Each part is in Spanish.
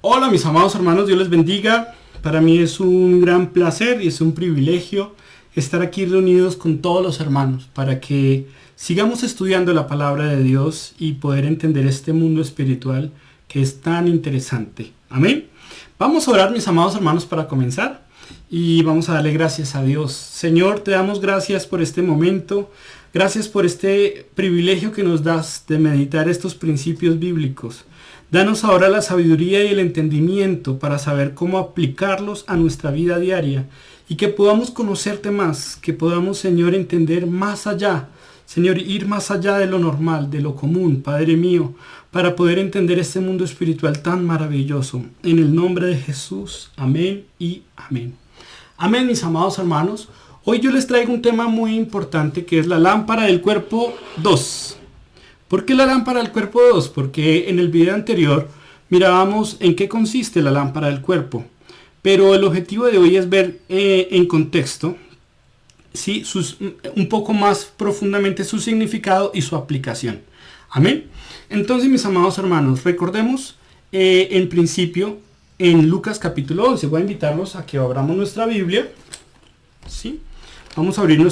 Hola mis amados hermanos, Dios les bendiga. Para mí es un gran placer y es un privilegio estar aquí reunidos con todos los hermanos para que sigamos estudiando la palabra de Dios y poder entender este mundo espiritual que es tan interesante. Amén. Vamos a orar, mis amados hermanos, para comenzar y vamos a darle gracias a Dios. Señor, te damos gracias por este momento. Gracias por este privilegio que nos das de meditar estos principios bíblicos. Danos ahora la sabiduría y el entendimiento para saber cómo aplicarlos a nuestra vida diaria y que podamos conocerte más, que podamos, Señor, entender más allá, Señor, ir más allá de lo normal, de lo común, Padre mío, para poder entender este mundo espiritual tan maravilloso. En el nombre de Jesús, amén y amén. Amén, mis amados hermanos. Hoy yo les traigo un tema muy importante que es la lámpara del cuerpo 2. ¿Por qué la lámpara del cuerpo 2? Porque en el video anterior mirábamos en qué consiste la lámpara del cuerpo. Pero el objetivo de hoy es ver en contexto, ¿sí? Un poco más profundamente su significado y su aplicación. Amén. Entonces, mis amados hermanos, recordemos en principio en Lucas capítulo 11. Voy a invitarlos a que abramos nuestra Biblia. ¿Sí? Vamos a abrir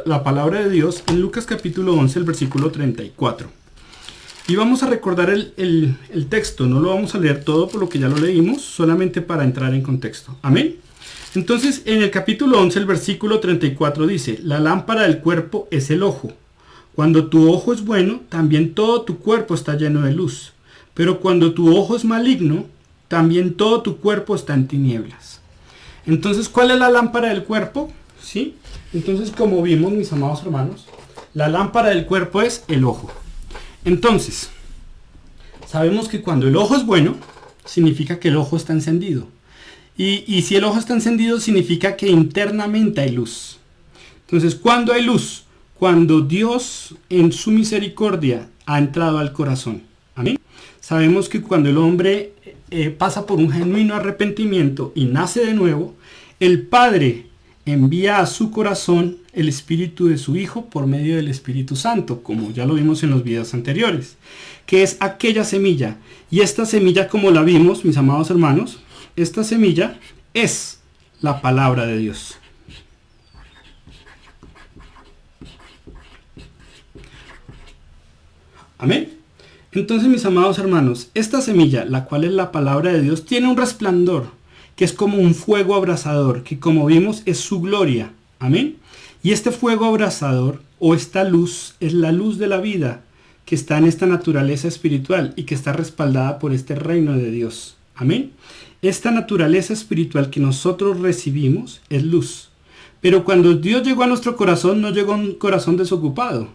la palabra de Dios en Lucas capítulo 11, el versículo 34. Y vamos a recordar el texto. No lo vamos a leer todo por lo que ya lo leímos, solamente para entrar en contexto. Amén. Entonces, en el capítulo 11, el versículo 34 dice: la lámpara del cuerpo es el ojo. Cuando tu ojo es bueno, también todo tu cuerpo está lleno de luz. Pero cuando tu ojo es maligno, también todo tu cuerpo está en tinieblas. Entonces, ¿cuál es la lámpara del cuerpo? ¿Sí? Entonces, como vimos, mis amados hermanos, la lámpara del cuerpo es el ojo. Entonces, sabemos que cuando el ojo es bueno, significa que el ojo está encendido. Y si el ojo está encendido, significa que internamente hay luz. Entonces, ¿cuándo hay luz? Cuando Dios, en su misericordia, ha entrado al corazón. Amén. Sabemos que cuando el hombre pasa por un genuino arrepentimiento y nace de nuevo, el Padre envía a su corazón el espíritu de su Hijo por medio del Espíritu Santo, como ya lo vimos en los videos anteriores, que es aquella semilla. Y esta semilla, como la vimos, mis amados hermanos, esta semilla es la palabra de Dios. Amén. Entonces, mis amados hermanos, esta semilla, la cual es la palabra de Dios, tiene un resplandor que es como un fuego abrasador, que como vimos es su gloria. Amén. Y este fuego abrasador o esta luz es la luz de la vida que está en esta naturaleza espiritual y que está respaldada por este reino de Dios. Amén. Esta naturaleza espiritual que nosotros recibimos es luz. Pero cuando Dios llegó a nuestro corazón, no llegó a un corazón desocupado.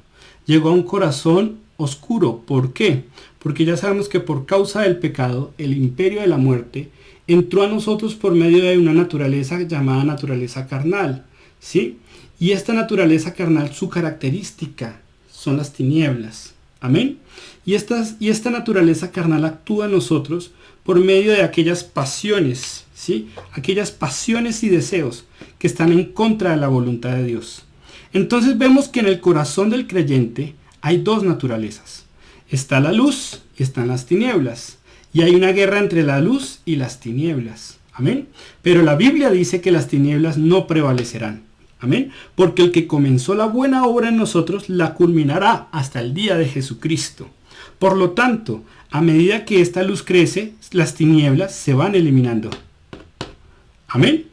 Llegó a un corazón oscuro. ¿Por qué? Porque ya sabemos que por causa del pecado, el imperio de la muerte entró a nosotros por medio de una naturaleza llamada naturaleza carnal, ¿sí? Y esta naturaleza carnal, su característica son las tinieblas. Amén. Y esta naturaleza carnal actúa en nosotros por medio de aquellas pasiones, ¿sí? Aquellas pasiones y deseos que están en contra de la voluntad de Dios. Entonces vemos que en el corazón del creyente hay dos naturalezas. Está la luz y están las tinieblas. Y hay una guerra entre la luz y las tinieblas. Amén. Pero la Biblia dice que las tinieblas no prevalecerán. Amén. Porque el que comenzó la buena obra en nosotros la culminará hasta el día de Jesucristo. Por lo tanto, a medida que esta luz crece, las tinieblas se van eliminando. Amén.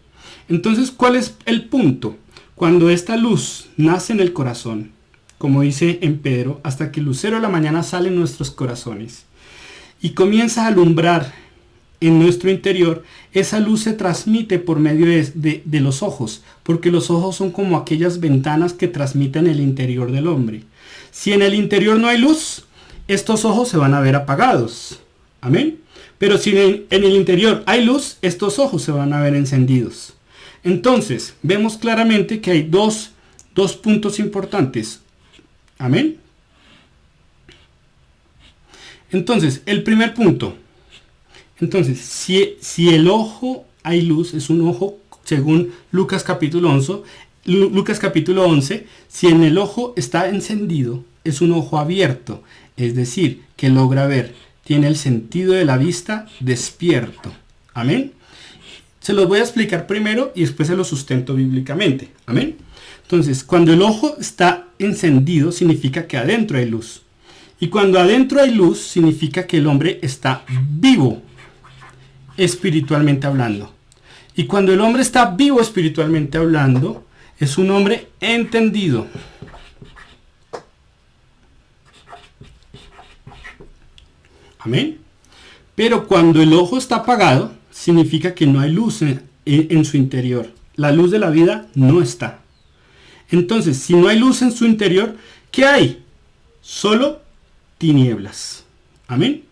Entonces, ¿cuál es el punto? Cuando esta luz nace en el corazón, como dice en Pedro, hasta que el lucero de la mañana sale en nuestros corazones y comienza a alumbrar en nuestro interior, esa luz se transmite por medio de los ojos, porque los ojos son como aquellas ventanas que transmiten el interior del hombre. Si en el interior no hay luz, estos ojos se van a ver apagados. Amén. Pero si en el interior hay luz, estos ojos se van a ver encendidos. Entonces, vemos claramente que hay dos puntos importantes. Amén. Entonces, el primer punto. Entonces, si el ojo hay luz, es un ojo, según Lucas capítulo 11, si en el ojo está encendido, es un ojo abierto, es decir, que logra ver. tiene el sentido de la vista despierto. Amén. Se los voy a explicar primero y después se los sustento bíblicamente. Amén. Entonces, cuando el ojo está encendido, significa que adentro hay luz. Y cuando adentro hay luz, significa que el hombre está vivo, espiritualmente hablando. Y cuando el hombre está vivo espiritualmente hablando, es un hombre entendido. Amén. Pero cuando el ojo está apagado, significa que no hay luz en su interior. La luz de la vida no está. Entonces, si no hay luz en su interior, ¿qué hay? Solo tinieblas. Amén.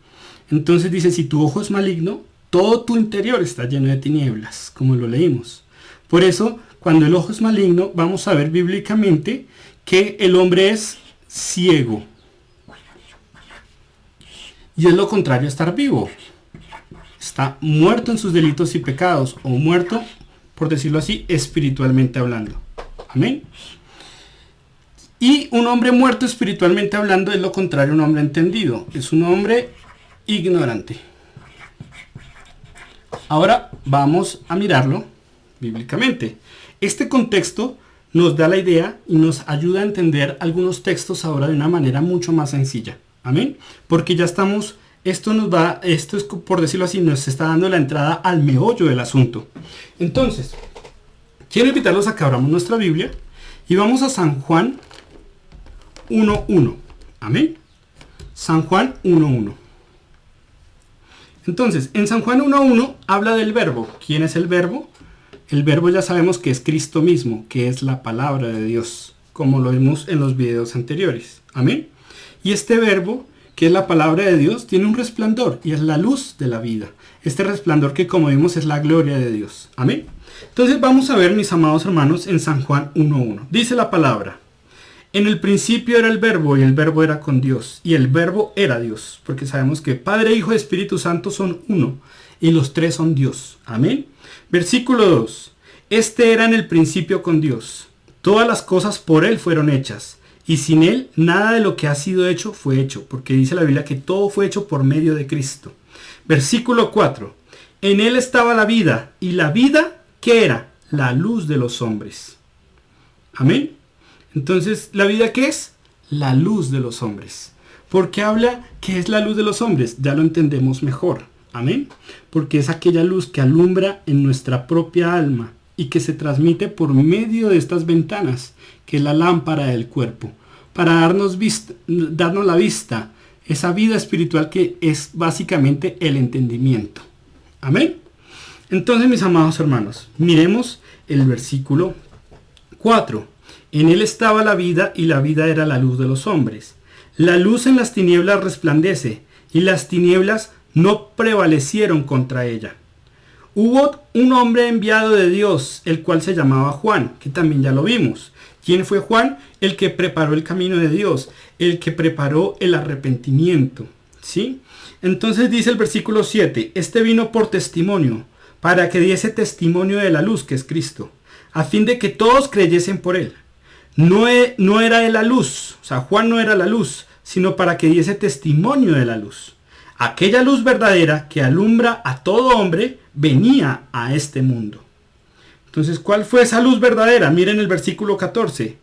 Entonces dice, si tu ojo es maligno, todo tu interior está lleno de tinieblas, como lo leímos. Por eso, cuando el ojo es maligno, vamos a ver bíblicamente que el hombre es ciego. Y es lo contrario a estar vivo. Está muerto en sus delitos y pecados, o muerto, por decirlo así, espiritualmente hablando. Amén. Y un hombre muerto espiritualmente hablando es lo contrario a un hombre entendido. Es un hombre ignorante. Ahora vamos a mirarlo bíblicamente. Este contexto nos da la idea y nos ayuda a entender algunos textos ahora de una manera mucho más sencilla. Amén. Porque ya estamos, esto es, por decirlo así, nos está dando la entrada al meollo del asunto. Entonces, quiero invitarlos a que abramos nuestra Biblia y vamos a San Juan 1:1. Amén. San Juan 1:1. Entonces, en San Juan 1:1 habla del verbo. ¿Quién es el verbo? El verbo ya sabemos que es Cristo mismo, que es la palabra de Dios, como lo vimos en los videos anteriores. Amén. Y este verbo, que es la palabra de Dios, tiene un resplandor y es la luz de la vida. Este resplandor que, como vimos, es la gloria de Dios. Amén. Entonces vamos a ver, mis amados hermanos, en San Juan 1:1. Dice la palabra: en el principio era el verbo y el verbo era con Dios y el verbo era Dios. Porque sabemos que Padre, Hijo y Espíritu Santo son uno y los tres son Dios. Amén. Versículo 2. Este era en el principio con Dios. Todas las cosas por Él fueron hechas. Y sin Él, nada de lo que ha sido hecho fue hecho. Porque dice la Biblia que todo fue hecho por medio de Cristo. Versículo 4. En Él estaba la vida. Y la vida, ¿qué era? La luz de los hombres. Amén. Entonces, ¿la vida qué es? La luz de los hombres. ¿Por qué habla que es la luz de los hombres? Ya lo entendemos mejor. Amén. Porque es aquella luz que alumbra en nuestra propia alma y que se transmite por medio de estas ventanas, que es la lámpara del cuerpo, para darnos la vista, esa vida espiritual que es básicamente el entendimiento. Amén. Entonces, mis amados hermanos, miremos el versículo 4. En Él estaba la vida y la vida era la luz de los hombres. La luz en las tinieblas resplandece y las tinieblas no prevalecieron contra ella. Hubo un hombre enviado de Dios, el cual se llamaba Juan, que también ya lo vimos. ¿Quién fue Juan? El que preparó el camino de Dios, el que preparó el arrepentimiento. ¿Sí? Entonces dice el versículo 7, este vino por testimonio, para que diese testimonio de la luz que es Cristo, a fin de que todos creyesen por Él. No era Él la luz, o sea, Juan no era la luz, sino para que diese testimonio de la luz. Aquella luz verdadera que alumbra a todo hombre venía a este mundo. Entonces, ¿cuál fue esa luz verdadera? Miren el versículo 14.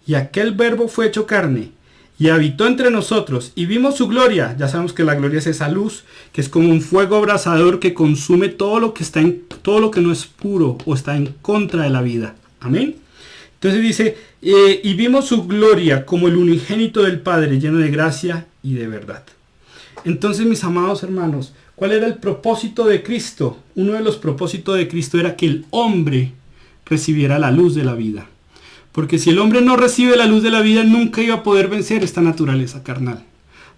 Y aquel verbo fue hecho carne y habitó entre nosotros y vimos su gloria. Ya sabemos que la gloria es esa luz que es como un fuego abrasador que consume todo lo que no es puro o está en contra de la vida. Amén. Entonces dice, y vimos su gloria como el unigénito del Padre, lleno de gracia y de verdad. Entonces, mis amados hermanos, ¿cuál era el propósito de Cristo? Uno de los propósitos de Cristo era que el hombre recibiera la luz de la vida. Porque si el hombre no recibe la luz de la vida, nunca iba a poder vencer esta naturaleza carnal.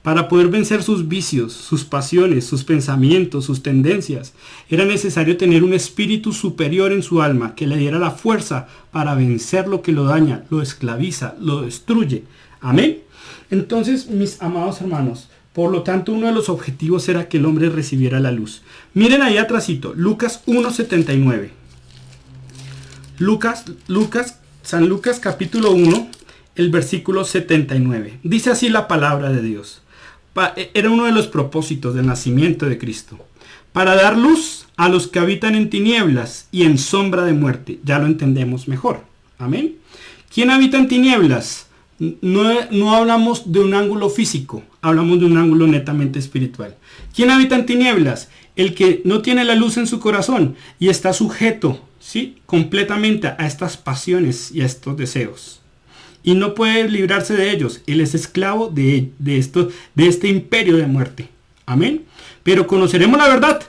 Para poder vencer sus vicios, sus pasiones, sus pensamientos, sus tendencias, era necesario tener un espíritu superior en su alma que le diera la fuerza para vencer lo que lo daña, lo esclaviza, lo destruye. Amén. Entonces, mis amados hermanos, por lo tanto, uno de los objetivos era que el hombre recibiera la luz. Miren ahí atrásito, Lucas 1:79. San Lucas capítulo 1, el versículo 79. Dice así la palabra de Dios. era uno de los propósitos del nacimiento de Cristo. Para dar luz a los que habitan en tinieblas y en sombra de muerte. Ya lo entendemos mejor. Amén. ¿Quién habita en tinieblas? No hablamos de un ángulo físico, hablamos de un ángulo netamente espiritual. ¿Quién habita en tinieblas? El que no tiene la luz en su corazón y está sujeto, ¿sí?, completamente a estas pasiones y a estos deseos. Y no puede librarse de ellos. Él es esclavo de este imperio de muerte. Amén. Pero conoceremos la verdad.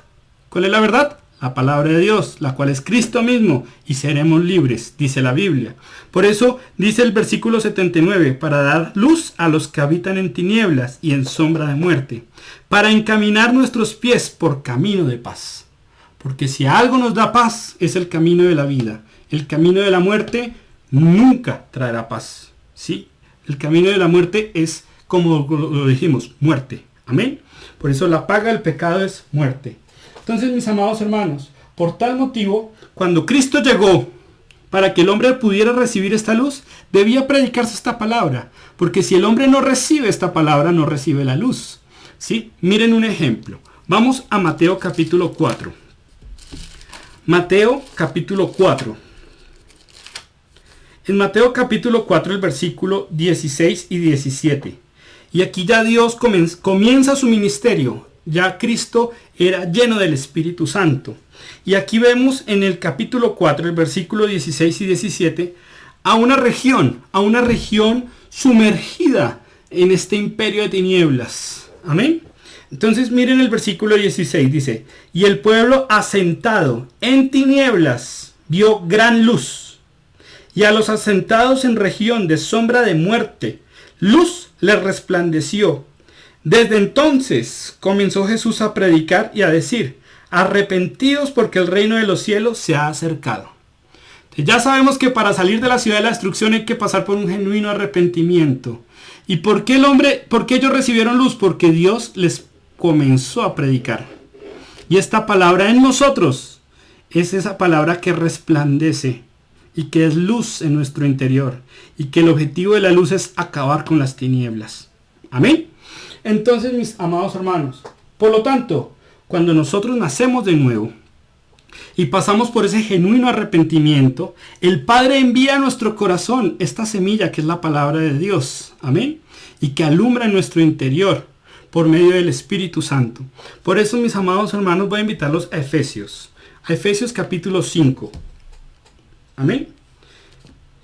¿Cuál es la verdad? La palabra de Dios, la cual es Cristo mismo, y seremos libres, dice la Biblia. Por eso dice el versículo 79, para dar luz a los que habitan en tinieblas y en sombra de muerte, para encaminar nuestros pies por camino de paz. Porque si algo nos da paz, es el camino de la vida. El camino de la muerte nunca traerá paz. ¿Sí? El camino de la muerte es, como lo dijimos, muerte. Amén. Por eso la paga del pecado es muerte. Entonces, mis amados hermanos, por tal motivo, cuando Cristo llegó para que el hombre pudiera recibir esta luz, debía predicarse esta palabra. Porque si el hombre no recibe esta palabra, no recibe la luz. ¿Sí? Miren un ejemplo. Vamos a Mateo capítulo 4. Mateo capítulo 4. En Mateo capítulo 4, el versículo 16 y 17. Y aquí ya Dios comienza su ministerio. Ya Cristo era lleno del Espíritu Santo. Y aquí vemos en el capítulo 4, el versículo 16 y 17, a una región sumergida en este imperio de tinieblas. Amén. Entonces miren el versículo 16, dice, y el pueblo asentado en tinieblas vio gran luz. Y a los asentados en región de sombra de muerte, luz les resplandeció. Desde entonces comenzó Jesús a predicar y a decir, arrepentidos porque el reino de los cielos se ha acercado. Entonces, ya sabemos que para salir de la ciudad de la destrucción hay que pasar por un genuino arrepentimiento. ¿Y por qué ellos recibieron luz? Porque Dios les comenzó a predicar. Y esta palabra en nosotros es esa palabra que resplandece y que es luz en nuestro interior. Y que el objetivo de la luz es acabar con las tinieblas. Amén. Entonces, mis amados hermanos, por lo tanto, cuando nosotros nacemos de nuevo y pasamos por ese genuino arrepentimiento, el Padre envía a nuestro corazón esta semilla que es la palabra de Dios. Amén. Y que alumbra en nuestro interior por medio del Espíritu Santo. Por eso, mis amados hermanos, voy a invitarlos a Efesios. A Efesios capítulo 5. Amén.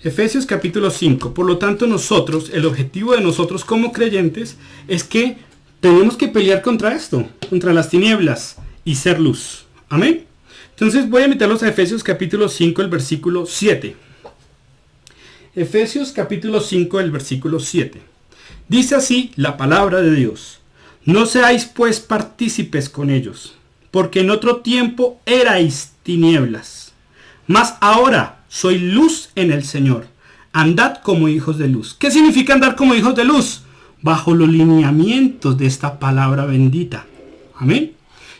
Efesios capítulo 5. Por lo tanto, el objetivo de nosotros como creyentes es que tenemos que pelear contra esto, contra las tinieblas y ser luz. Amén. Entonces voy a invitarlos a Efesios capítulo 5, el versículo 7. Efesios capítulo 5, el versículo 7. Dice así la palabra de Dios. No seáis pues partícipes con ellos, porque en otro tiempo erais tinieblas, mas ahora soy luz en el Señor. Andad como hijos de luz. ¿Qué significa andar como hijos de luz? Bajo los lineamientos de esta palabra bendita. Amén.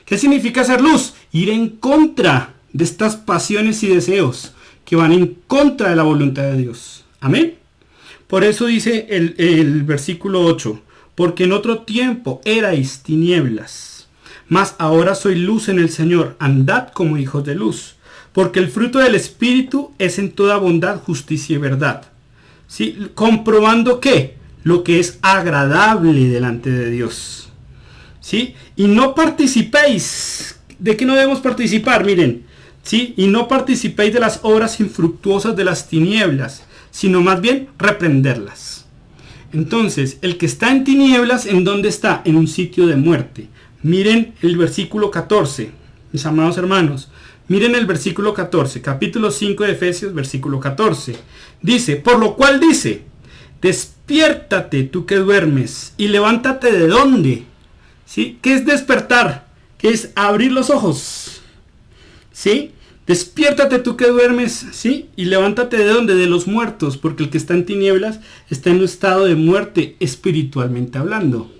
¿Qué significa ser luz? Ir en contra de estas pasiones y deseos que van en contra de la voluntad de Dios. Amén. Por eso dice el versículo 8. Porque en otro tiempo erais tinieblas, mas ahora soy luz en el Señor. Andad como hijos de luz. Porque el fruto del Espíritu es en toda bondad, justicia y verdad. ¿Sí? Comprobando que lo que es agradable delante de Dios. ¿Sí? Y no participéis. ¿De qué no debemos participar? Miren. ¿Sí? Y no participéis de las obras infructuosas de las tinieblas, sino más bien reprenderlas. Entonces, el que está en tinieblas, ¿en dónde está? En un sitio de muerte. Miren el versículo 14, mis amados hermanos. Miren el versículo 14, capítulo 5 de Efesios, versículo 14. Dice, por lo cual dice, despiértate tú que duermes y levántate de dónde. ¿Sí? ¿Qué es despertar? ¿Qué es abrir los ojos? ¿Sí? Despiértate tú que duermes, ¿sí? Y levántate de dónde, de los muertos, porque el que está en tinieblas está en un estado de muerte espiritualmente hablando.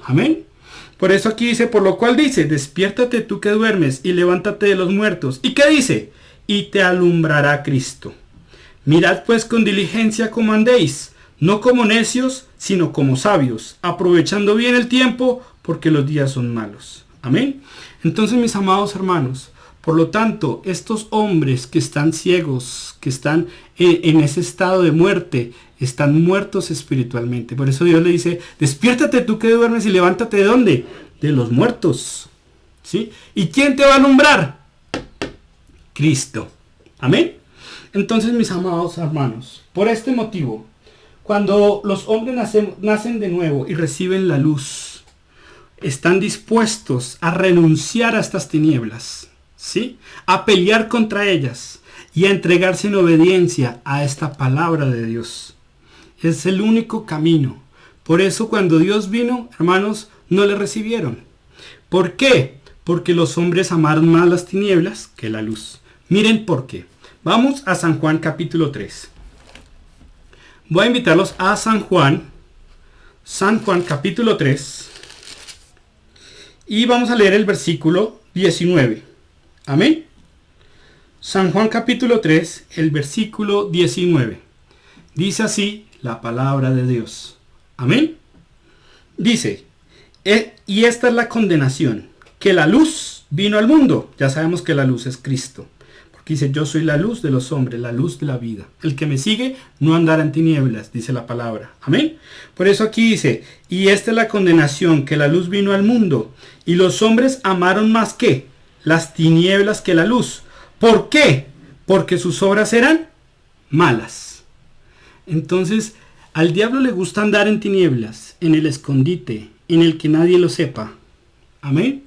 Amén. Por eso aquí dice, por lo cual dice, despiértate tú que duermes y levántate de los muertos. ¿Y qué dice? Y te alumbrará Cristo. Mirad pues con diligencia cómo andéis, No como necios, sino como sabios, aprovechando bien el tiempo, porque los días son malos. Amén. Entonces, mis amados hermanos, por lo tanto, estos hombres que están ciegos, que están en ese estado de muerte, están muertos espiritualmente. Por eso Dios le dice, despiértate tú que duermes y levántate ¿de dónde? De los muertos. ¿Sí? ¿Y quién te va a alumbrar? Cristo. Amén. Entonces, mis amados hermanos, por este motivo, cuando los hombres nacen de nuevo y reciben la luz, están dispuestos a renunciar a estas tinieblas, ¿sí? A pelear contra ellas y a entregarse en obediencia a esta palabra de Dios. Es el único camino. Por eso cuando Dios vino, hermanos, no le recibieron. ¿Por qué? Porque los hombres amaron más las tinieblas que la luz. Miren por qué. Vamos a San Juan capítulo 3. Voy a invitarlos a San Juan capítulo 3. Y vamos a leer el versículo 19. Amén. San Juan capítulo 3, el versículo 19. Dice así la palabra de Dios. Amén. Dice, y esta es la condenación, que la luz vino al mundo. Ya sabemos que la luz es Cristo. Porque dice, yo soy la luz de los hombres, la luz de la vida. El que me sigue no andará en tinieblas, dice la palabra. Amén. Por eso aquí dice, y esta es la condenación, que la luz vino al mundo. Y los hombres amaron más que las tinieblas que la luz. ¿Por qué? Porque sus obras eran malas. Entonces, al diablo le gusta andar en tinieblas, en el escondite, en el que nadie lo sepa. Amén.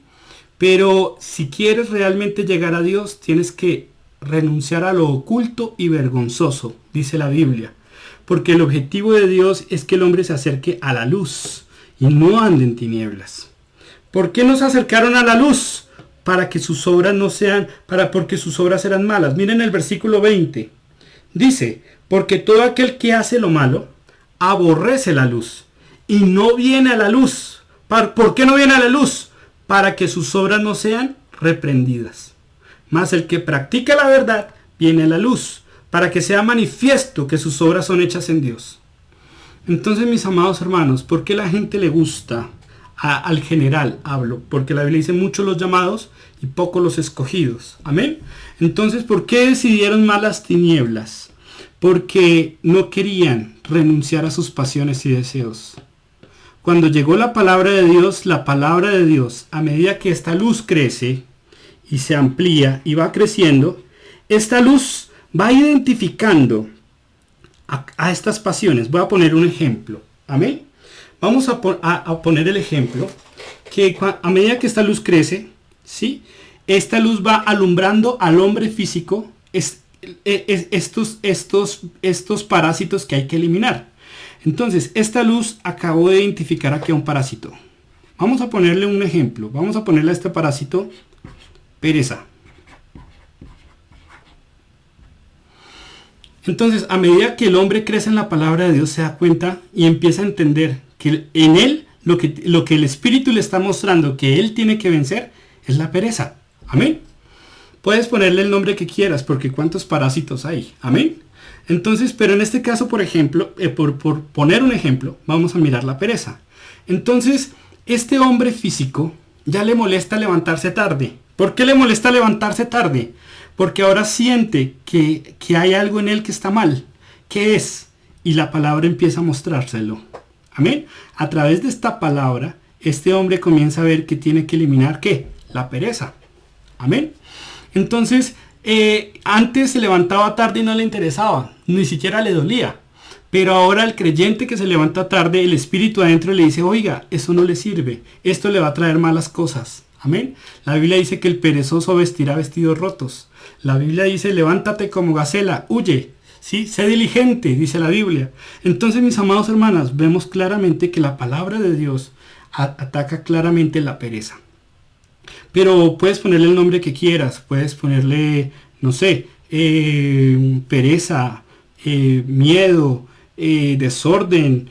Pero si quieres realmente llegar a Dios, tienes que renunciar a lo oculto y vergonzoso, dice la Biblia. Porque el objetivo de Dios es que el hombre se acerque a la luz y no ande en tinieblas. ¿Por qué no se acercaron a la luz? Para que sus obras no sean, porque sus obras eran malas. Miren el versículo 20. Dice, porque todo aquel que hace lo malo, aborrece la luz y no viene a la luz. ¿Por qué no viene a la luz? Para que sus obras no sean reprendidas. Mas el que practica la verdad viene a la luz, para que sea manifiesto que sus obras son hechas en Dios. Entonces, mis amados hermanos, ¿por qué la gente le gusta? Al general hablo, porque la Biblia dice muchos los llamados y pocos los escogidos. Amén. Entonces, ¿por qué decidieron más las tinieblas? Porque no querían renunciar a sus pasiones y deseos. Cuando llegó la palabra de Dios, a medida que esta luz crece y se amplía y va creciendo, esta luz va identificando a estas pasiones. Voy a poner un ejemplo. Amén. Vamos a poner el ejemplo que a medida que esta luz crece, ¿sí? Esta luz va alumbrando al hombre físico estos parásitos que hay que eliminar. Entonces, esta luz acabó de identificar aquí a un parásito. Vamos a ponerle un ejemplo. Vamos a ponerle a este parásito pereza. Entonces, a medida que el hombre crece en la palabra de Dios, se da cuenta y empieza a entender que en él lo que el Espíritu le está mostrando que él tiene que vencer es la pereza. Amén. Puedes ponerle el nombre que quieras, porque cuántos parásitos hay. Amén. Entonces, pero en este caso, por ejemplo, por poner un ejemplo, vamos a mirar la pereza. Entonces, este hombre físico ya le molesta levantarse tarde. ¿Por qué le molesta levantarse tarde? Porque ahora siente que hay algo en él que está mal. ¿Qué es? Y la palabra empieza a mostrárselo. Amén. A través de esta palabra, este hombre comienza a ver que tiene que eliminar ¿qué? La pereza. Amén. Entonces, antes se levantaba tarde y no le interesaba, ni siquiera le dolía. Pero ahora el creyente que se levanta tarde, el espíritu adentro le dice, oiga, eso no le sirve, esto le va a traer malas cosas. Amén. La Biblia dice que el perezoso vestirá vestidos rotos. La Biblia dice, levántate como gacela, huye. ¿Sí? Sé diligente, dice la Biblia. Entonces, mis amados hermanos, vemos claramente que la palabra de Dios ataca claramente la pereza. Pero puedes ponerle el nombre que quieras, puedes ponerle, no sé, pereza, miedo, desorden,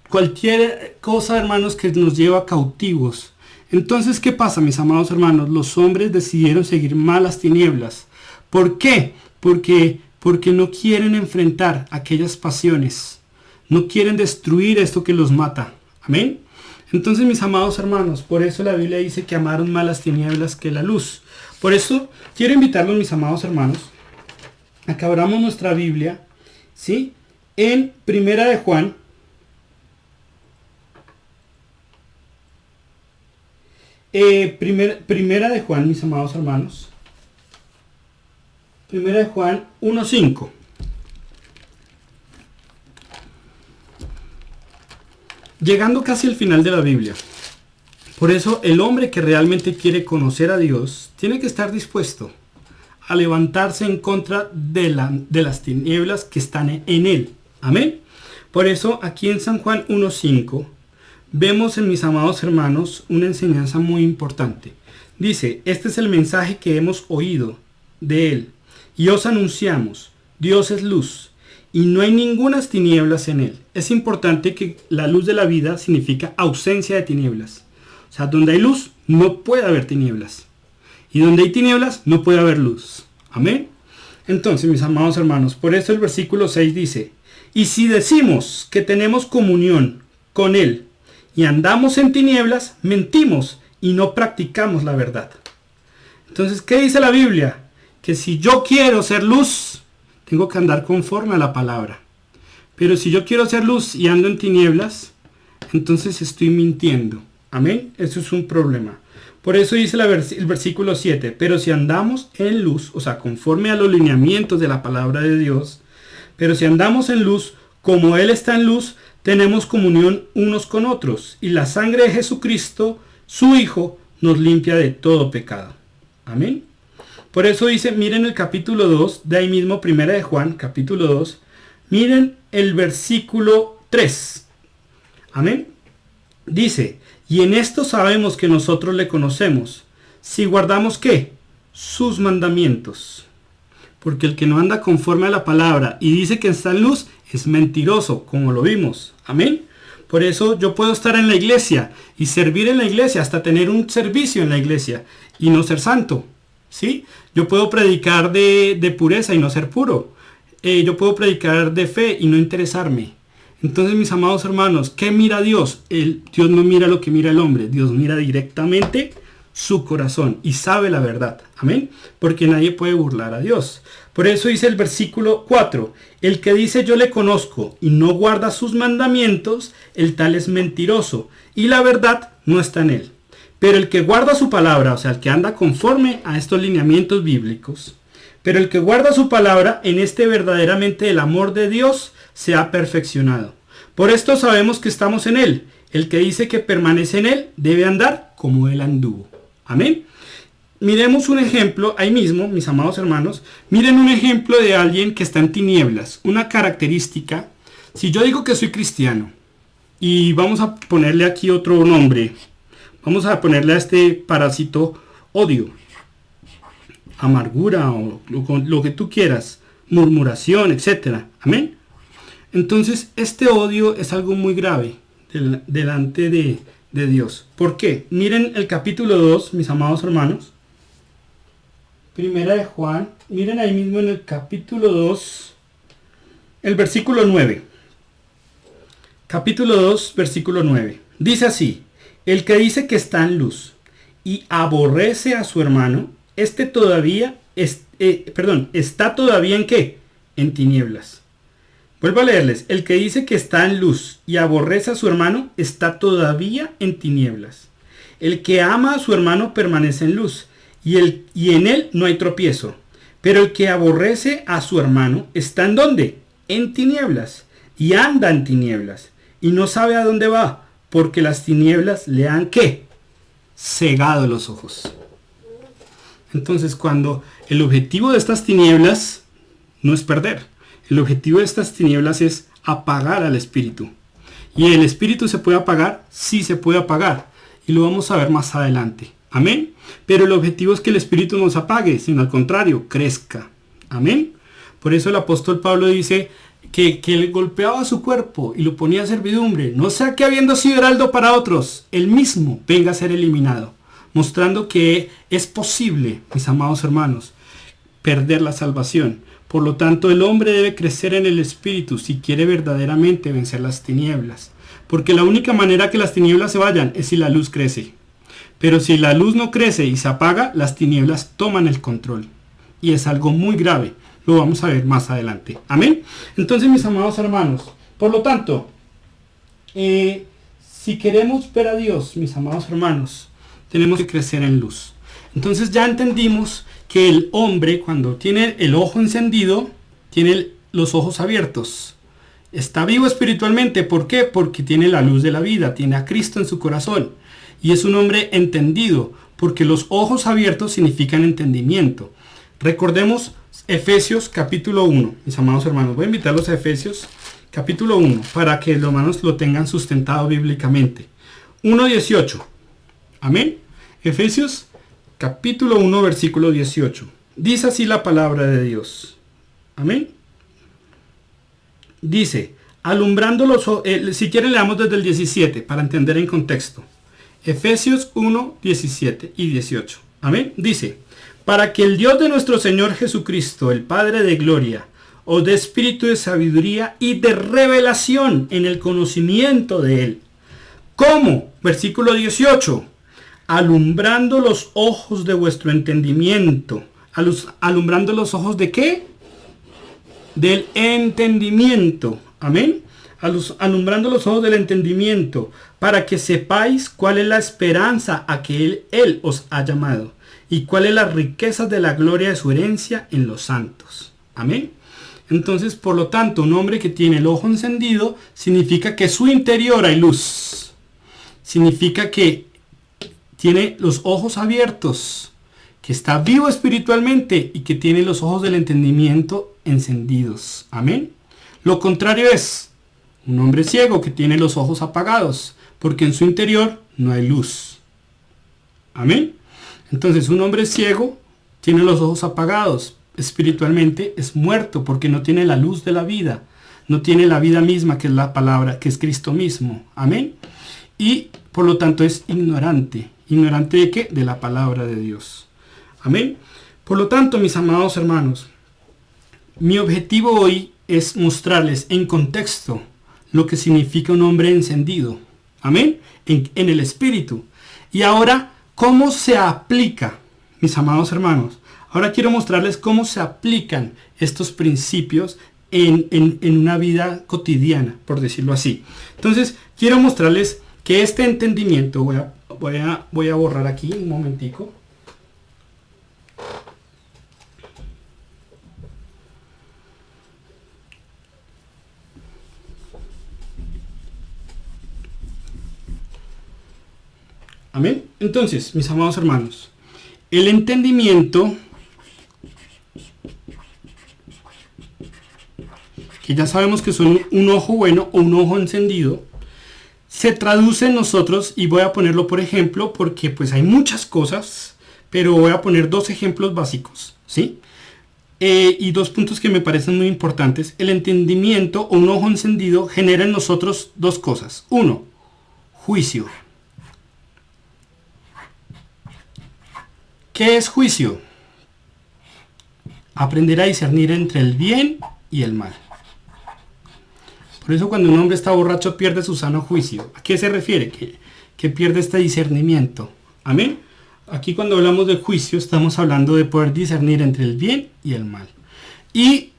cualquier cosa, hermanos, que nos lleva cautivos. Entonces, ¿qué pasa, mis amados hermanos? Los hombres decidieron seguir malas tinieblas. ¿Por qué? Porque no quieren enfrentar aquellas pasiones. no quieren destruir esto que los mata. Amén. Entonces, mis amados hermanos, por eso la Biblia dice que amaron más las tinieblas que la luz. Por eso quiero invitarlos, mis amados hermanos, a que abramos nuestra Biblia, ¿sí? En Primera de Juan. Primera de Juan, mis amados hermanos. Primera de Juan 1:5. Llegando casi al final de la Biblia. Por eso el hombre que realmente quiere conocer a Dios tiene que estar dispuesto a levantarse en contra de las tinieblas que están en él. Amén. Por eso aquí en San Juan 1:5 vemos, en mis amados hermanos, una enseñanza muy importante. Dice, este es el mensaje que hemos oído de él y os anunciamos: Dios es luz y no hay ningunas tinieblas en él. Es importante que la luz de la vida significa ausencia de tinieblas. O sea, donde hay luz no puede haber tinieblas. Y donde hay tinieblas no puede haber luz. Amén. Entonces, mis amados hermanos, por eso el versículo 6 dice: y si decimos que tenemos comunión con él y andamos en tinieblas, mentimos y no practicamos la verdad. Entonces, ¿qué dice la Biblia? Que si yo quiero ser luz, tengo que andar conforme a la palabra. Pero si yo quiero ser luz y ando en tinieblas, entonces estoy mintiendo. Amén. Eso es un problema. Por eso dice el versículo 7. Pero si andamos en luz, o sea, conforme a los lineamientos de la palabra de Dios, pero si andamos en luz, como Él está en luz, tenemos comunión unos con otros. Y la sangre de Jesucristo, su Hijo, nos limpia de todo pecado. Amén. Por eso dice, miren el capítulo 2, de ahí mismo, Primera de Juan, capítulo 2. Miren el versículo 3. Amén. Dice, y en esto sabemos que nosotros le conocemos, si guardamos ¿qué? Sus mandamientos. Porque el que no anda conforme a la palabra y dice que está en luz, es mentiroso, como lo vimos. Amén. Por eso yo puedo estar en la iglesia y servir en la iglesia, hasta tener un servicio en la iglesia y no ser santo. ¿Sí? Yo puedo predicar de pureza y no ser puro. Yo puedo predicar de fe y no interesarme. Entonces, mis amados hermanos, ¿qué mira Dios? Dios no mira lo que mira el hombre. Dios mira directamente su corazón y sabe la verdad. Amén. Porque nadie puede burlar a Dios. Por eso dice el versículo 4. El que dice yo le conozco y no guarda sus mandamientos, el tal es mentiroso y la verdad no está en él. Pero el que guarda su palabra, o sea, el que anda conforme a estos lineamientos bíblicos, pero el que guarda su palabra, en este verdaderamente el amor de Dios se ha perfeccionado. Por esto sabemos que estamos en él. El que dice que permanece en él debe andar como él anduvo. Amén. Miremos un ejemplo ahí mismo, mis amados hermanos. Miren un ejemplo de alguien que está en tinieblas. Una característica. Si yo digo que soy cristiano y vamos a ponerle aquí otro nombre. Vamos a ponerle a este parásito odio, amargura o lo que tú quieras, murmuración, etc. Amén. Entonces este odio es algo muy grave delante de Dios. ¿Por qué? Miren el capítulo 2, mis amados hermanos. Primera de Juan. Miren ahí mismo en el capítulo 2, el versículo 9. Capítulo 2, versículo 9. Dice así. El que dice que está en luz y aborrece a su hermano, está todavía en ¿qué? En tinieblas. Vuelvo a leerles. El que dice que está en luz y aborrece a su hermano, está todavía en tinieblas. El que ama a su hermano permanece en luz y en él no hay tropiezo. Pero el que aborrece a su hermano está ¿en dónde? En tinieblas y anda en tinieblas y no sabe a dónde va. Porque las tinieblas le han ¿qué? Cegado los ojos. Entonces, cuando el objetivo de estas tinieblas no es perder. El objetivo de estas tinieblas es apagar al espíritu. ¿Y el espíritu se puede apagar? Sí se puede apagar. Y lo vamos a ver más adelante. Amén. Pero el objetivo es que el espíritu no se apague, sino al contrario, crezca. Amén. Por eso el apóstol Pablo dice que él golpeaba su cuerpo y lo ponía a servidumbre, no sea que habiendo sido heraldo para otros, él mismo venga a ser eliminado, mostrando que es posible, mis amados hermanos, perder la salvación. Por lo tanto, el hombre debe crecer en el Espíritu si quiere verdaderamente vencer las tinieblas. Porque la única manera que las tinieblas se vayan es si la luz crece. Pero si la luz no crece y se apaga, las tinieblas toman el control. Y es algo muy grave. Lo vamos a ver más adelante. Amén. Entonces, mis amados hermanos, por lo tanto, si queremos ver a Dios, mis amados hermanos, tenemos que crecer en luz. Entonces ya entendimos que el hombre, cuando tiene el ojo encendido, tiene los ojos abiertos. Está vivo espiritualmente. ¿Por qué? Porque tiene la luz de la vida, tiene a Cristo en su corazón. Y es un hombre entendido, porque los ojos abiertos significan entendimiento. Recordemos Efesios capítulo 1, mis amados hermanos. Voy a invitarlos a Efesios capítulo 1, para que los hermanos lo tengan sustentado bíblicamente. 1:18. Amén. Efesios capítulo 1, versículo 18. Dice así la palabra de Dios. Amén. Dice, alumbrando los ojos, si quieren leamos desde el 17, para entender en contexto. Efesios 1, 17 y 18. Amén. Dice, para que el Dios de nuestro Señor Jesucristo, el Padre de gloria, os dé espíritu de sabiduría y de revelación en el conocimiento de Él. ¿Cómo? Versículo 18. Alumbrando los ojos de vuestro entendimiento. ¿Alumbrando los ojos de qué? Del entendimiento. Amén. Alumbrando los ojos del entendimiento, para que sepáis cuál es la esperanza a que Él os ha llamado, y cuál es la riqueza de la gloria de su herencia en los santos. Amén. Entonces, por lo tanto, un hombre que tiene el ojo encendido significa que su interior hay luz. Significa que tiene los ojos abiertos, que está vivo espiritualmente y que tiene los ojos del entendimiento encendidos. Amén. Lo contrario es un hombre ciego que tiene los ojos apagados, porque en su interior no hay luz. Amén. Entonces, un hombre ciego tiene los ojos apagados. Espiritualmente es muerto porque no tiene la luz de la vida. No tiene la vida misma, que es la palabra, que es Cristo mismo. Amén. Y por lo tanto es ignorante. ¿Ignorante de qué? De la palabra de Dios. Amén. Por lo tanto, mis amados hermanos, mi objetivo hoy es mostrarles en contexto lo que significa un hombre encendido. Amén. En el espíritu. Y ahora, ¿cómo se aplica, mis amados hermanos? Ahora quiero mostrarles cómo se aplican estos principios en una vida cotidiana, por decirlo así. Entonces, quiero mostrarles que este entendimiento, voy a borrar aquí un momentico. Amén. Entonces, mis amados hermanos, el entendimiento, que ya sabemos que son un ojo bueno o un ojo encendido, se traduce en nosotros, y voy a ponerlo por ejemplo, porque pues hay muchas cosas, pero voy a poner dos ejemplos básicos, ¿sí? Y dos puntos que me parecen muy importantes. El entendimiento o un ojo encendido genera en nosotros dos cosas. Uno, juicio. ¿Qué es juicio? Aprender a discernir entre el bien y el mal. Por eso cuando un hombre está borracho pierde su sano juicio. ¿A qué se refiere? Que pierde este discernimiento. Amén. Aquí cuando hablamos de juicio estamos hablando de poder discernir entre el bien y el mal. Y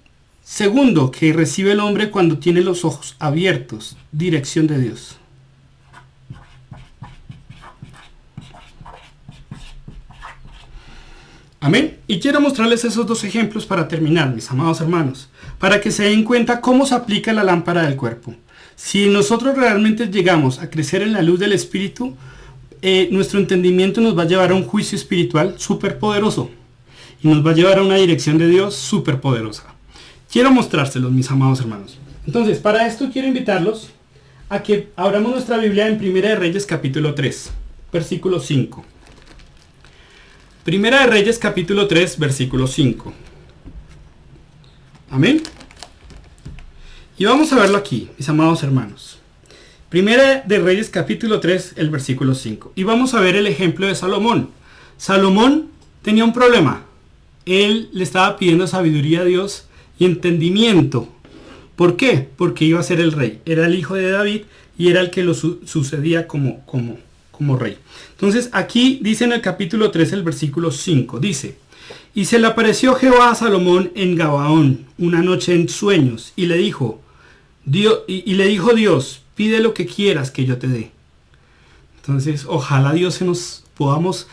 segundo, que recibe el hombre cuando tiene los ojos abiertos. Dirección de Dios. Amén. Y quiero mostrarles esos dos ejemplos para terminar, mis amados hermanos, para que se den cuenta cómo se aplica la lámpara del cuerpo. Si nosotros realmente llegamos a crecer en la luz del Espíritu, nuestro entendimiento nos va a llevar a un juicio espiritual súper poderoso y nos va a llevar a una dirección de Dios súper poderosa. Quiero mostrárselos, mis amados hermanos. Entonces, para esto quiero invitarlos a que abramos nuestra Biblia en Primera de Reyes capítulo 3, versículo 5. Primera de Reyes capítulo 3, versículo 5. Amén. Y vamos a verlo aquí, mis amados hermanos. Primera de Reyes capítulo 3, el versículo 5. Y vamos a ver el ejemplo de Salomón. Salomón tenía un problema. Él le estaba pidiendo sabiduría a Dios y entendimiento. ¿Por qué? Porque iba a ser el rey. Era el hijo de David y era el que lo sucedía como rey. Entonces aquí dice en el capítulo 3, el versículo 5, dice: y se le apareció Jehová a Salomón en Gabaón una noche en sueños, y le dijo Dios, pide lo que quieras que yo te dé. Entonces, ojalá Dios podamos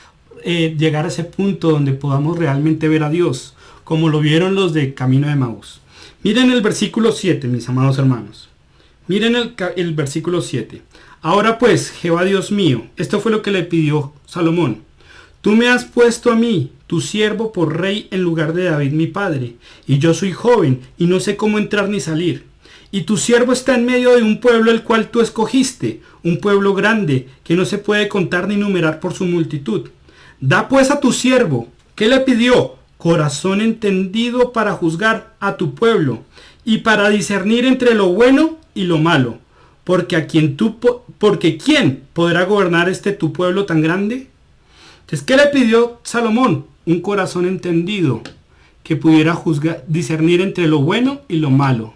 llegar a ese punto donde podamos realmente ver a Dios, como lo vieron los de Camino de Emaús. Miren el versículo 7, mis amados hermanos. Miren el versículo 7. Ahora pues, Jehová Dios mío, esto fue lo que le pidió Salomón. Tú me has puesto a mí, tu siervo, por rey en lugar de David mi padre, y yo soy joven, y no sé cómo entrar ni salir. Y tu siervo está en medio de un pueblo el cual tú escogiste, un pueblo grande, que no se puede contar ni numerar por su multitud. Da pues a tu siervo, ¿qué le pidió? Corazón entendido para juzgar a tu pueblo, y para discernir entre lo bueno y lo malo. Porque ¿quién podrá gobernar tu pueblo tan grande? Entonces, ¿qué le pidió Salomón? Un corazón entendido, que pudiera discernir entre lo bueno y lo malo.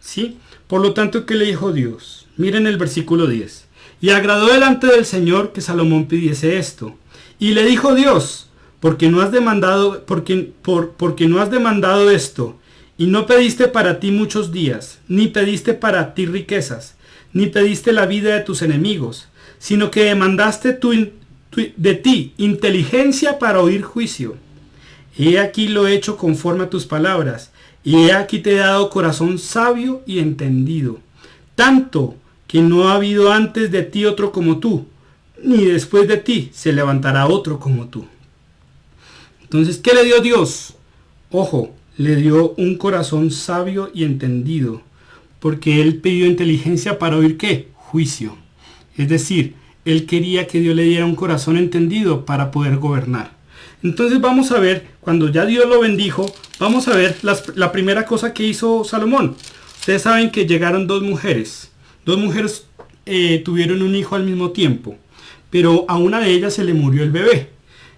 ¿Sí? Por lo tanto, ¿qué le dijo Dios? Miren el versículo 10. Y agradó delante del Señor que Salomón pidiese esto. Y le dijo Dios: porque no has demandado esto, y no pediste para ti muchos días, ni pediste para ti riquezas, ni pediste la vida de tus enemigos, sino que demandaste de ti inteligencia para oír juicio. He aquí lo he hecho conforme a tus palabras, y he aquí te he dado corazón sabio y entendido, tanto que no ha habido antes de ti otro como tú, ni después de ti se levantará otro como tú. Entonces, ¿qué le dio Dios? Ojo, le dio un corazón sabio y entendido, porque él pidió inteligencia para oír ¿qué? Juicio. Es decir, él quería que Dios le diera un corazón entendido para poder gobernar. Entonces vamos a ver, cuando ya Dios lo bendijo, vamos a ver la primera cosa que hizo Salomón. Ustedes saben que llegaron dos mujeres. Dos mujeres tuvieron un hijo al mismo tiempo, pero a una de ellas se le murió el bebé.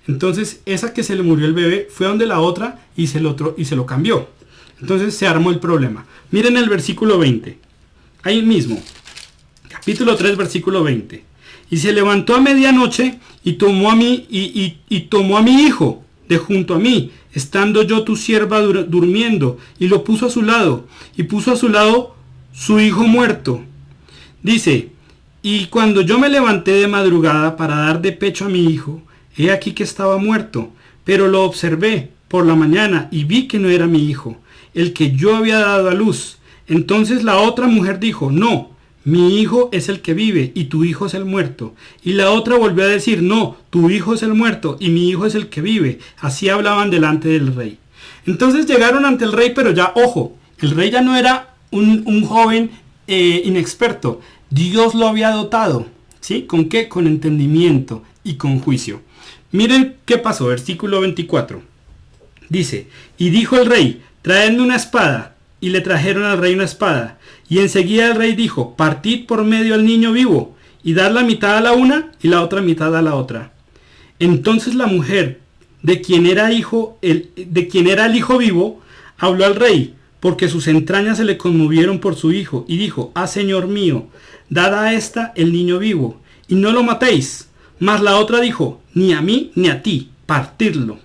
Entonces esa que se le murió el bebé fue donde la otra y se lo cambió. Entonces se armó el problema. Miren el versículo 20. Ahí mismo. Capítulo 3, versículo 20. Y se levantó a medianoche y tomó a mi hijo de junto a mí, estando yo tu sierva durmiendo, y lo puso a su lado, y puso a su lado su hijo muerto. Dice: y cuando yo me levanté de madrugada para dar de pecho a mi hijo, he aquí que estaba muerto, pero lo observé por la mañana y vi que no era mi hijo, el que yo había dado a luz. Entonces la otra mujer dijo: no, mi hijo es el que vive y tu hijo es el muerto. Y la otra volvió a decir: no, tu hijo es el muerto y mi hijo es el que vive. Así hablaban delante del rey. Entonces llegaron ante el rey, pero ya, ojo, el rey ya no era un joven inexperto. Dios lo había dotado, ¿sí? ¿Con qué? Con entendimiento y con juicio. Miren qué pasó, versículo 24. Dice: y dijo el rey: traedme una espada. Y le trajeron al rey una espada. Y enseguida el rey dijo: partid por medio al niño vivo, y dar la mitad a la una y la otra mitad a la otra. Entonces la mujer, de quien era el hijo vivo, habló al rey, porque sus entrañas se le conmovieron por su hijo, y dijo: ah, señor mío, dad a esta el niño vivo, y no lo matéis. Mas la otra dijo: ni a mí ni a ti, partidlo.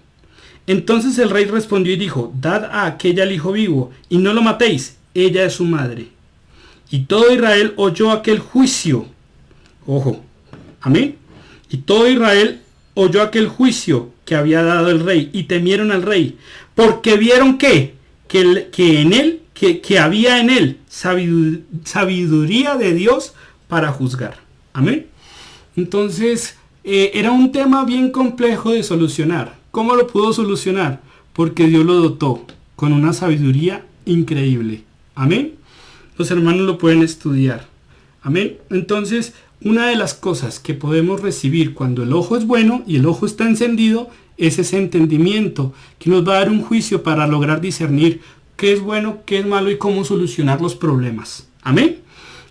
Entonces el rey respondió y dijo: dad a aquella el hijo vivo, y no lo matéis, ella es su madre. Y todo Israel oyó aquel juicio. Ojo, amén. Y todo Israel oyó aquel juicio que había dado el rey, y temieron al rey, porque vieron que había en él sabiduría de Dios para juzgar. Amén. Entonces, era un tema bien complejo de solucionar. ¿Cómo lo pudo solucionar? Porque Dios lo dotó con una sabiduría increíble. Amén. Los hermanos lo pueden estudiar. Amén. Entonces, una de las cosas que podemos recibir cuando el ojo es bueno y el ojo está encendido es ese entendimiento que nos va a dar un juicio para lograr discernir qué es bueno, qué es malo y cómo solucionar los problemas. Amén.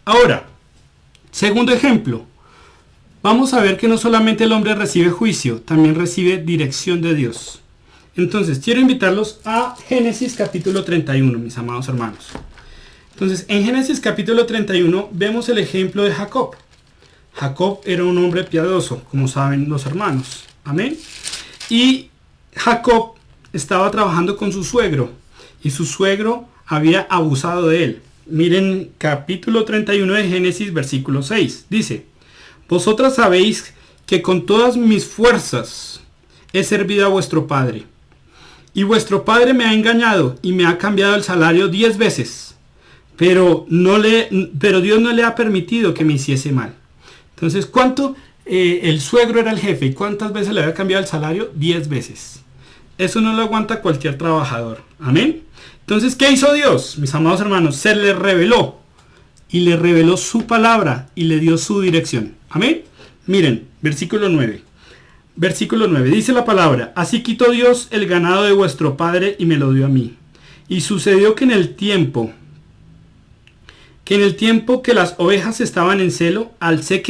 Ahora, segundo ejemplo. Vamos a ver que no solamente el hombre recibe juicio, también recibe dirección de Dios. Entonces, quiero invitarlos a Génesis capítulo 31, mis amados hermanos. Entonces, en Génesis capítulo 31 vemos el ejemplo de Jacob. Jacob era un hombre piadoso, como saben los hermanos. Amén. Y Jacob estaba trabajando con su suegro, y su suegro había abusado de él. Miren capítulo 31 de Génesis, versículo 6. Dice: vosotras sabéis que con todas mis fuerzas he servido a vuestro padre. Y vuestro padre me ha engañado y me ha cambiado el salario 10 veces. Pero Dios no le ha permitido que me hiciese mal. Entonces, ¿cuánto? El suegro era el jefe. ¿Y cuántas veces le había cambiado el salario? 10 veces. Eso no lo aguanta cualquier trabajador. Amén. Entonces, ¿qué hizo Dios? Mis amados hermanos, se le reveló. Y le reveló su palabra y le dio su dirección. Amén. Miren, versículo 9. Versículo 9, dice la palabra: así quitó Dios el ganado de vuestro padre y me lo dio a mí. Y sucedió que en el tiempo que las ovejas estaban en celo, alcé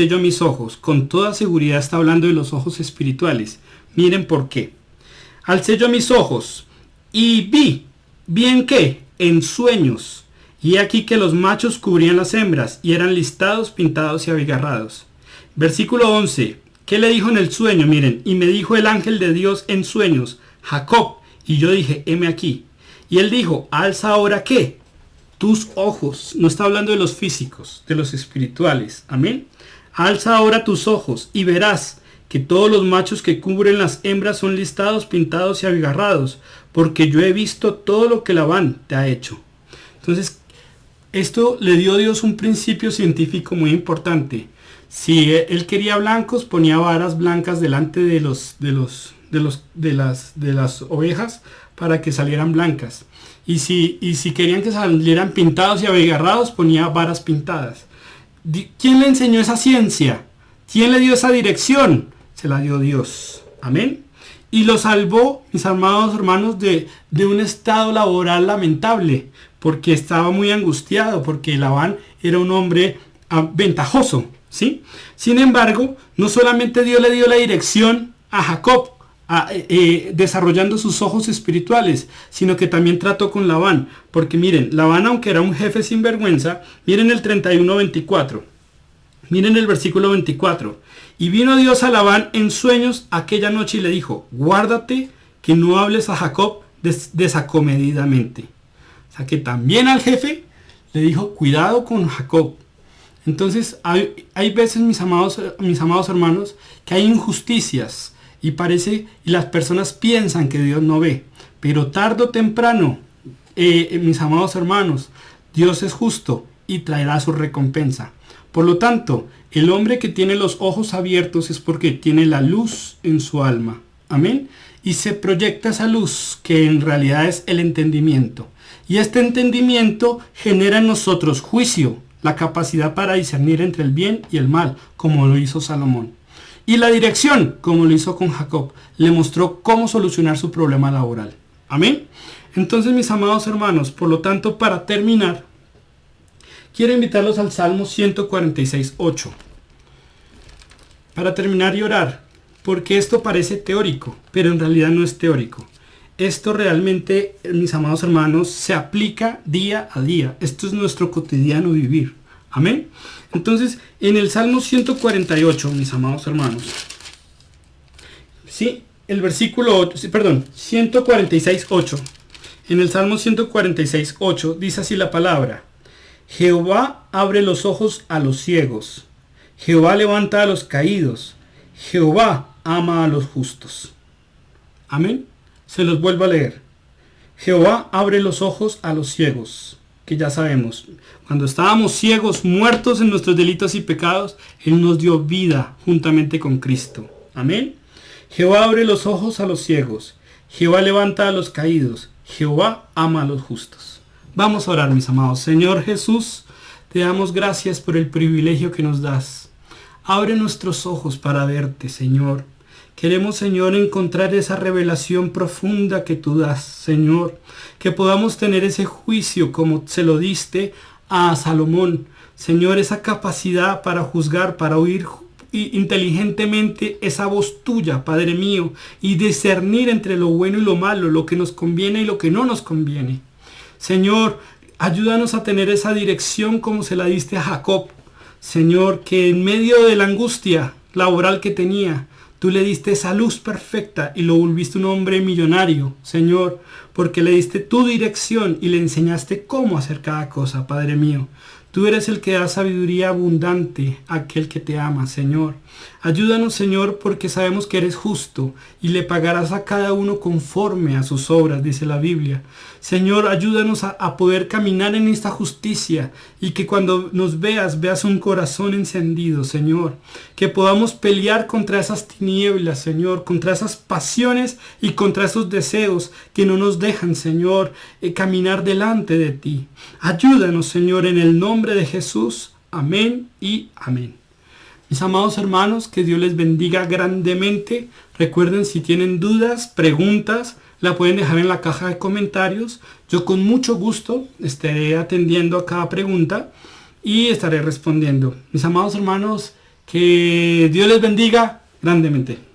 yo mis ojos. Con toda seguridad está hablando de los ojos espirituales. Miren por qué. Alcé yo mis ojos y vi en qué, en sueños. Y aquí que los machos cubrían las hembras y eran listados, pintados y abigarrados. Versículo 11. ¿Qué le dijo en el sueño? Miren, y me dijo el ángel de Dios en sueños: Jacob. Y yo dije: heme aquí. Y él dijo: alza ahora ¿qué? Tus ojos. No está hablando de los físicos, de los espirituales. Amén. Alza ahora tus ojos y verás que todos los machos que cubren las hembras son listados, pintados y abigarrados, porque yo he visto todo lo que Labán te ha hecho. Entonces, esto le dio Dios un principio científico muy importante. Si él quería blancos, ponía varas blancas delante de las ovejas para que salieran blancas. Y si querían que salieran pintados y abigarrados, ponía varas pintadas. ¿Quién le enseñó esa ciencia? ¿Quién le dio esa dirección? Se la dio Dios. Amén. Y lo salvó, mis amados hermanos, de un estado laboral lamentable, porque estaba muy angustiado, porque Labán era un hombre ventajoso. ¿Sí? Sin embargo, no solamente Dios le dio la dirección a Jacob, desarrollando sus ojos espirituales, sino que también trató con Labán. Porque miren, Labán, aunque era un jefe sin vergüenza, miren el 31-24. Miren el versículo 24. Y vino Dios a Labán en sueños aquella noche y le dijo: guárdate que no hables a Jacob desacomedidamente. O sea que también al jefe le dijo: cuidado con Jacob. Entonces hay veces, mis amados hermanos, que hay injusticias y las personas piensan que Dios no ve, pero tarde o temprano, mis amados hermanos, Dios es justo y traerá su recompensa. Por lo tanto, el hombre que tiene los ojos abiertos es porque tiene la luz en su alma. Amén. Y se proyecta esa luz, que en realidad es el entendimiento. Y este entendimiento genera en nosotros juicio, la capacidad para discernir entre el bien y el mal, como lo hizo Salomón. Y la dirección, como lo hizo con Jacob, le mostró cómo solucionar su problema laboral. Amén. Entonces, mis amados hermanos, por lo tanto, para terminar, quiero invitarlos al Salmo 146:8. Para terminar y orar, porque esto parece teórico, pero en realidad no es teórico. Esto realmente, mis amados hermanos, se aplica día a día. Esto es nuestro cotidiano vivir. Amén. Entonces, en el Salmo 148, mis amados hermanos, sí, el versículo 8, perdón, 146:8. En el Salmo 146:8 dice así la palabra: Jehová abre los ojos a los ciegos. Jehová levanta a los caídos. Jehová ama a los justos. Amén. Se los vuelvo a leer. Jehová abre los ojos a los ciegos. Que ya sabemos, cuando estábamos ciegos, muertos en nuestros delitos y pecados, Él nos dio vida juntamente con Cristo. Amén. Jehová abre los ojos a los ciegos. Jehová levanta a los caídos. Jehová ama a los justos. Vamos a orar, mis amados. Señor Jesús, te damos gracias por el privilegio que nos das. Abre nuestros ojos para verte, Señor. Queremos, Señor, encontrar esa revelación profunda que tú das, Señor. Que podamos tener ese juicio como se lo diste a Salomón. Señor, esa capacidad para juzgar, para oír inteligentemente esa voz tuya, Padre mío, y discernir entre lo bueno y lo malo, lo que nos conviene y lo que no nos conviene. Señor, ayúdanos a tener esa dirección como se la diste a Jacob. Señor, que en medio de la angustia laboral que tenía, tú le diste esa luz perfecta y lo volviste un hombre millonario, Señor, porque le diste tu dirección y le enseñaste cómo hacer cada cosa, Padre mío. Tú eres el que da sabiduría abundante a aquel que te ama, Señor. Ayúdanos, Señor, porque sabemos que eres justo y le pagarás a cada uno conforme a sus obras, dice la Biblia. Señor, ayúdanos a poder caminar en esta justicia y que cuando nos veas un corazón encendido, Señor. Que podamos pelear contra esas tinieblas, Señor, contra esas pasiones y contra esos deseos que no nos dejan, Señor, caminar delante de ti. Ayúdanos, Señor, en el nombre de Jesús. Amén y amén. Mis amados hermanos, que Dios les bendiga grandemente. Recuerden, si tienen dudas, preguntas, la pueden dejar en la caja de comentarios. Yo con mucho gusto estaré atendiendo a cada pregunta y estaré respondiendo. Mis amados hermanos, que Dios les bendiga grandemente.